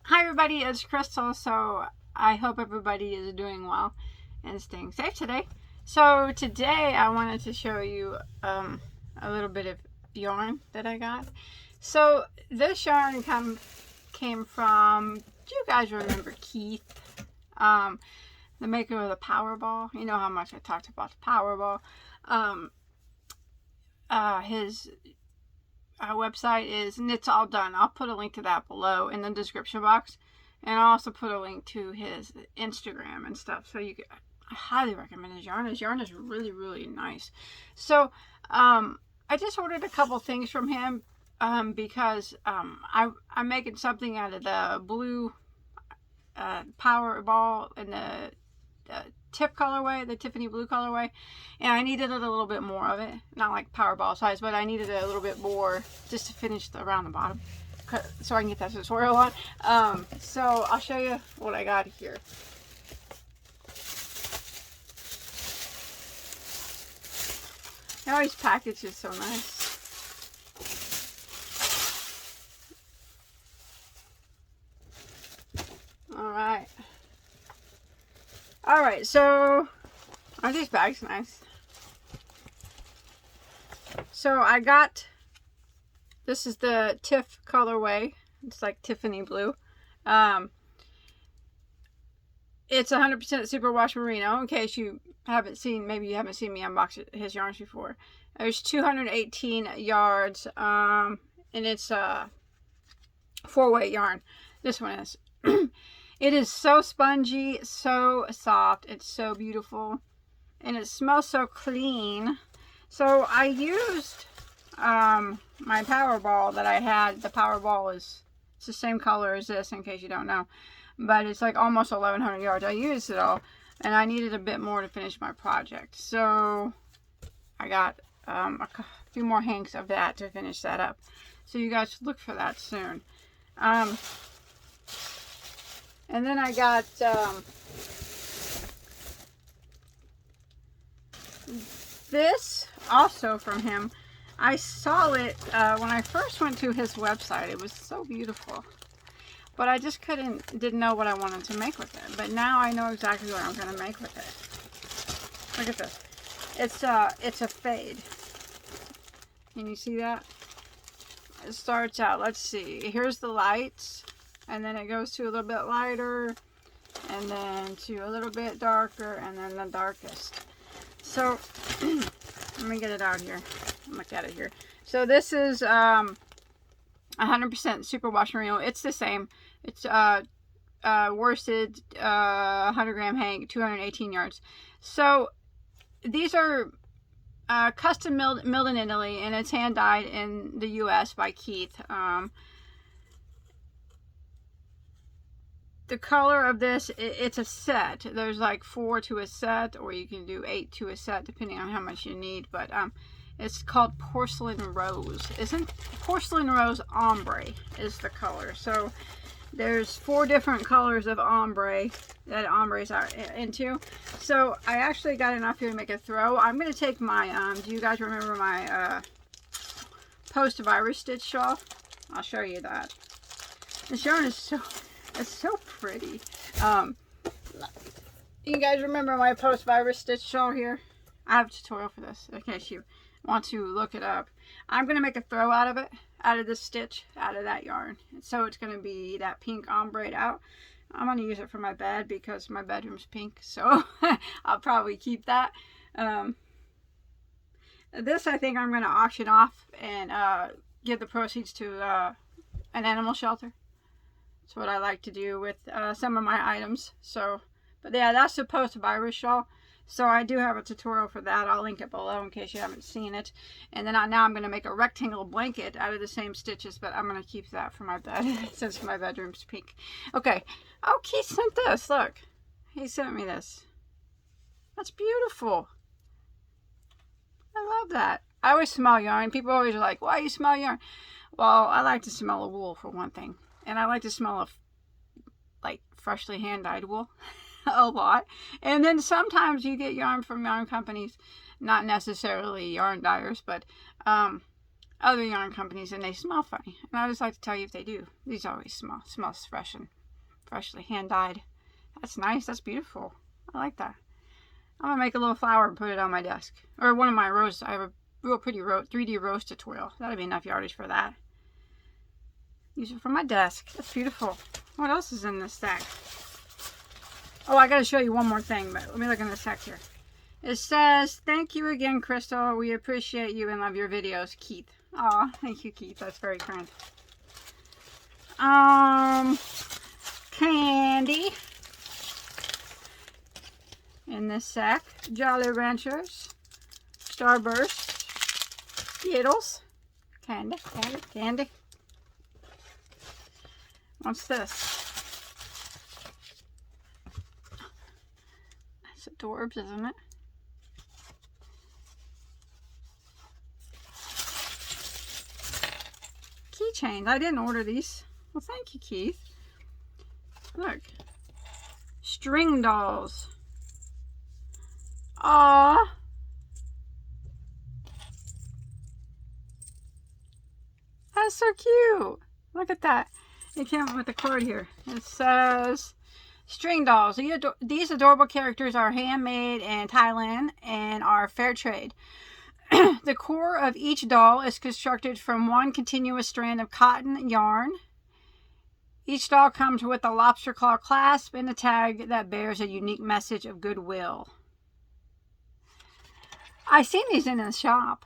Hi everybody, it's Crystal. So I hope everybody is doing well and staying safe today. So today I wanted to show you a little bit of yarn that I got. So this yarn came from, do you guys remember Keith? The maker of the Powerball. You know how much I talked about the Powerball. His website is Knits All Done. I'll put a link to that below in the description box, and I'll also put a link to his Instagram and stuff. So I highly recommend his yarn. His yarn is really nice. So I just ordered a couple things from him because I'm making something out of the blue Powerball and the tip colorway, the Tiffany blue colorway, and I needed a little bit more of it, not like Powerball size, but I needed a little bit more just to finish around the bottom so I can get that tutorial on. So I'll show you what I got here. Now his package is so nice. Alright, so aren't these bags nice? So I got, this is the Tiff colorway. It's like Tiffany blue. It's 100% superwash merino, in case you haven't seen, maybe you haven't seen me unbox his yarns before. There's 218 yards, and it's a 4-weight yarn. This one is. It is so spongy, so soft, it's so beautiful, and it smells so clean. So I used my Powerball that I had. The Powerball it's the same color as this, in case you don't know, but it's like almost 1,100 yards. I used it all, and I needed a bit more to finish my project. So I got a few more hanks of that to finish that up. So you guys look for that soon. And then I got this also from him. I saw it when I first went to his website. It was so beautiful, but I just didn't know what I wanted to make with it. But now I know exactly what I'm going to make with it. Look at this. It's a fade. Can you see that? It starts out, let's see, here's the lights, and then it goes to a little bit lighter, and then to a little bit darker, and then the darkest. So let me get it out here. Look at it here. So this is 100% superwash merino. It's the same. It's worsted 100 gram hank, 218 yards. So these are custom milled in Italy, and it's hand dyed in the US by Keith. The color of this, it's a set. There's like 4 to a set, or you can do 8 to a set depending on how much you need. But it's called Porcelain Rose. Porcelain Rose Ombre is the color. So there's 4 different colors of ombre that ombres are into. So I actually got enough here to make a throw. I'm going to take my, do you guys remember my post-virus stitch shawl? I'll show you that. This yarn is it's so pretty. You guys remember my post-virus stitch shawl here? I have a tutorial for this in case you want to look it up. I'm going to make a throw out of it, out of this stitch, out of that yarn. So it's going to be that pink ombre out. I'm going to use it for my bed because my bedroom's pink, so I'll probably keep that. This I think I'm going to auction off and give the proceeds to an animal shelter. That's what I like to do with some of my items. So, but yeah, that's the post-virus shawl. So I do have a tutorial for that. I'll link it below in case you haven't seen it. And then now I'm going to make a rectangle blanket out of the same stitches, but I'm going to keep that for my bed since my bedroom's pink. Okay. Oh, Keith sent this. Look. He sent me this. That's beautiful. I love that. I always smell yarn. People always are like, why you smell yarn? Well, I like to smell a wool for one thing. And I like to smell of like freshly hand-dyed wool a lot. And then sometimes you get yarn from yarn companies, not necessarily yarn dyers, but other yarn companies, and they smell funny. And I just like to tell you if they do. These always smells fresh and freshly hand dyed. That's nice. That's beautiful. I like that. I'm gonna make a little flower and put it on my desk, or one of my roses. I have a real pretty 3D rose tutorial. That'll be enough yardage for that. Use it for my desk. That's beautiful. What else is in this stack? Oh, I gotta show you one more thing, but let me look in the stack here. It says, "Thank you again, Crystal. We appreciate you and love your videos, Keith." Aw, thank you, Keith. That's very kind. Candy in this sack. Jolly Ranchers, Starburst, Skittles, candy. What's this? That's adorbs, isn't it? Keychains. I didn't order these. Well, thank you, Keith. Look. String dolls. Aww. That's so cute. Look at that. It came with the card here. It says, "String dolls. These adorable characters are handmade in Thailand and are fair trade. The core of each doll is constructed from one continuous strand of cotton yarn. Each doll comes with a lobster claw clasp and a tag that bears a unique message of goodwill." I've seen these in the shop.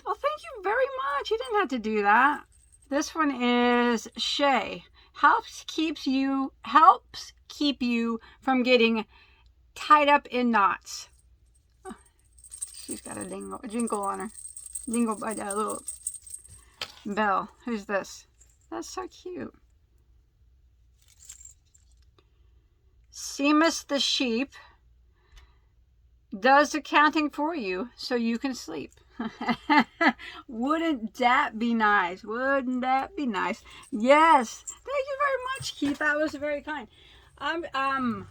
Well, thank you very much. You didn't have to do that. This one is Shay. Helps keep you from getting tied up in knots. Oh, she's got a jingle on her. Jingle by that little bell. Who's this? That's so cute. Seamus the sheep does the counting for you so you can sleep. Wouldn't that be nice? Wouldn't that be nice? Yes. Thank you very much, Keith. That was very kind. I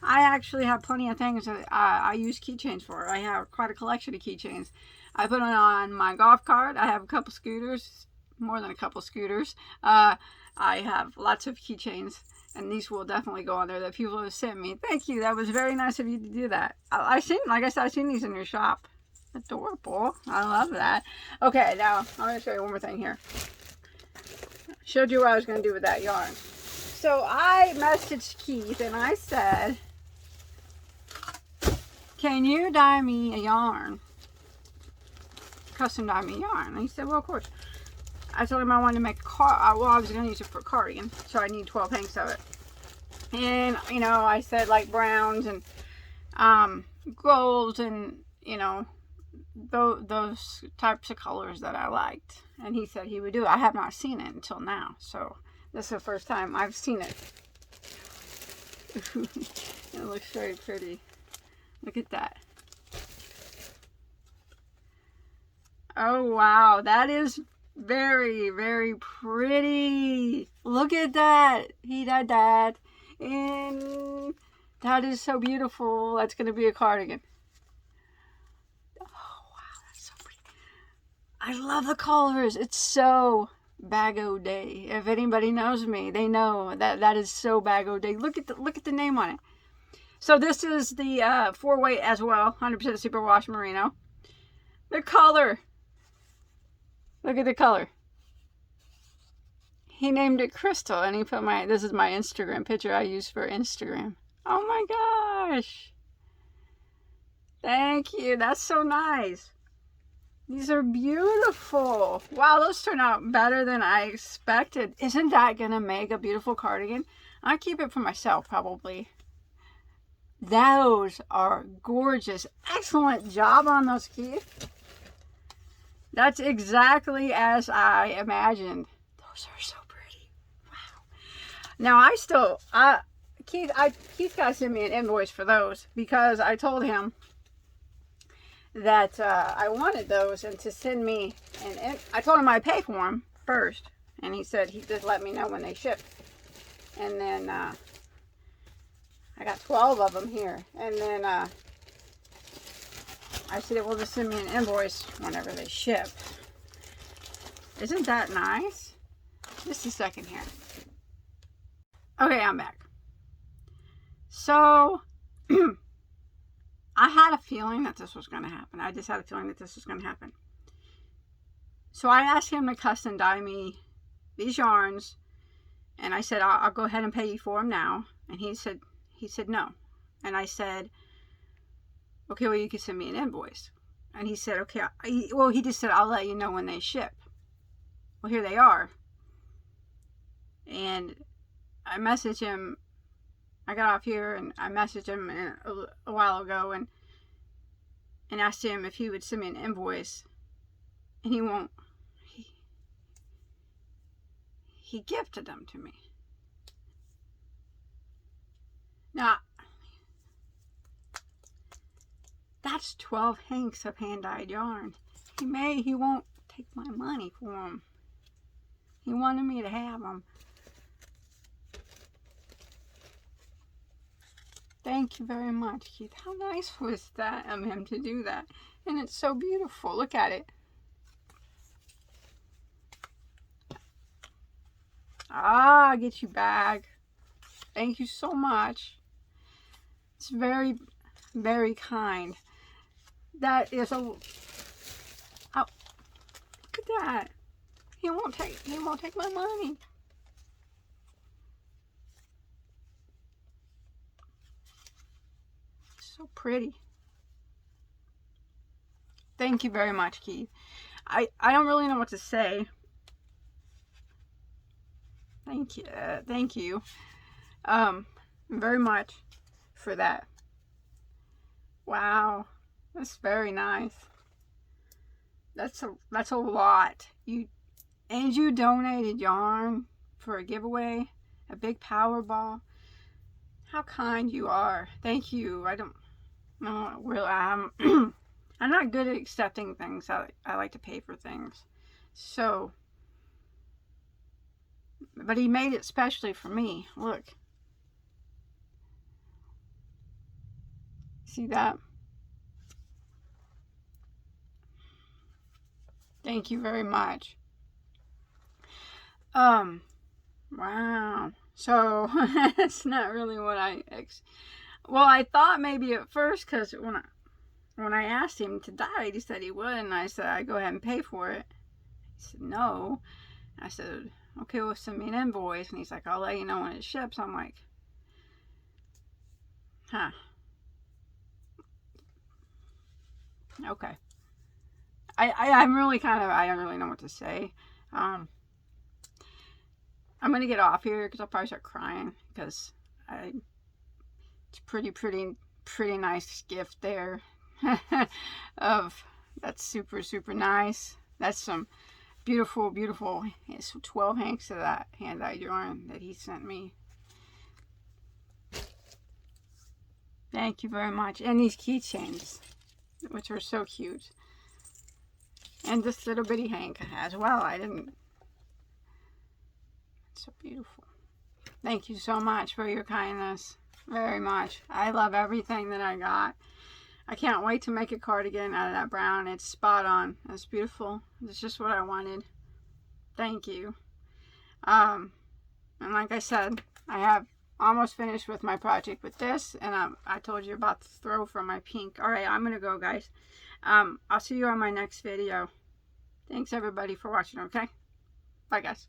actually have plenty of things that I use keychains for. I have quite a collection of keychains. I put it on my golf cart. I have a couple scooters, more than a couple scooters. I have lots of keychains, and these will definitely go on there that people have sent me. Thank you. That was very nice of you to do that. Like I said, I've seen these in your shop. Adorable. I love that. Okay, now I'm going to show you one more thing here. Showed you what I was going to do with that yarn. So I messaged Keith and I said, "Can you dye me a yarn? Custom dye me a yarn?" And he said, "Well, of course." I told him I wanted to make a I was going to use it for a cardigan, so I need 12 hanks of it. And, you know, I said like browns and golds and, you know, those types of colors that I liked. And he said he would do it. I have not seen it until now, so this is the first time I've seen it. It looks very pretty. Look at that. Oh wow, that is very, very pretty. Look at that. He dyed that, and that is so beautiful. That's going to be a cardigan. I love the colors. It's so Bagoday. If anybody knows me, they know that is so Bagoday. Look at the name on it. So this is the 4-weight as well, 100% superwash merino. The color. Look at the color. He named it Crystal, and he put this is my Instagram picture I use for Instagram. Oh my gosh. Thank you. That's so nice. These are beautiful. Wow, those turn out better than I expected. Isn't that going to make a beautiful cardigan? I'll keep it for myself, probably. Those are gorgeous. Excellent job on those, Keith. That's exactly as I imagined. Those are so pretty. Wow. Now, Keith got to send me an invoice for those because I told him that I wanted those and to send me, and I told him I'd pay for them first, and he said he'd just let me know when they ship. And then I got 12 of them here, and then I said it will just send me an invoice whenever they ship. Isn't that nice? Just a second here. Okay, I'm back. So, I had a feeling that this was going to happen. I just had a feeling that this was going to happen. So I asked him to custom dye me these yarns, and I said, I'll go ahead and pay you for them now. And he said no. And I said, okay, well, you can send me an invoice. And he said, okay. He just said, I'll let you know when they ship. Well, here they are. And I messaged him. I got off here and I messaged him a while ago and asked him if he would send me an invoice. And he won't. He gifted them to me. Now, that's 12 hanks of hand-dyed yarn. He won't take my money for them. He wanted me to have them. Thank you very much, Keith. How nice was that of him to do that? And it's so beautiful. Look at it. Ah, get you bag. Thank you so much. It's very, very kind. That is a... Oh, look at that. He won't take my money. So pretty. Thank you very much, Keith. I don't really know what to say. Thank you very much for that. Wow, that's very nice. That's a lot. You donated yarn for a giveaway, a big Powerball. How kind you are. Thank you. I don't know, really. I'm not good at accepting things. I like to pay for things. So, but he made it specially for me. Look. See that? Thank you very much. Wow. So, it's not really what well, I thought maybe at first, because when I asked him to dye, he said he would, and I said, I'd go ahead and pay for it. He said, no. I said, okay, well, send me an invoice. And he's like, I'll let you know when it ships. I'm like, huh. Okay. I'm really I don't really know what to say. I'm going to get off here because I'll probably start crying because it's pretty nice gift there. That's super, super nice. That's some beautiful, it's 12 hanks of that hand-dyed yarn that he sent me. Thank you very much. And these keychains, which are so cute. And this little bitty hank as well. It's so beautiful. Thank you so much for your kindness. Very much. I love everything that I got. I can't wait to make a cardigan out of that brown. It's spot on. It's beautiful. It's just what I wanted. Thank you. And like I said, I have almost finished with my project with this, and I told you about the throw from my pink. All right, I'm gonna go, guys. I'll see you on my next video. Thanks everybody for watching. Okay, bye guys.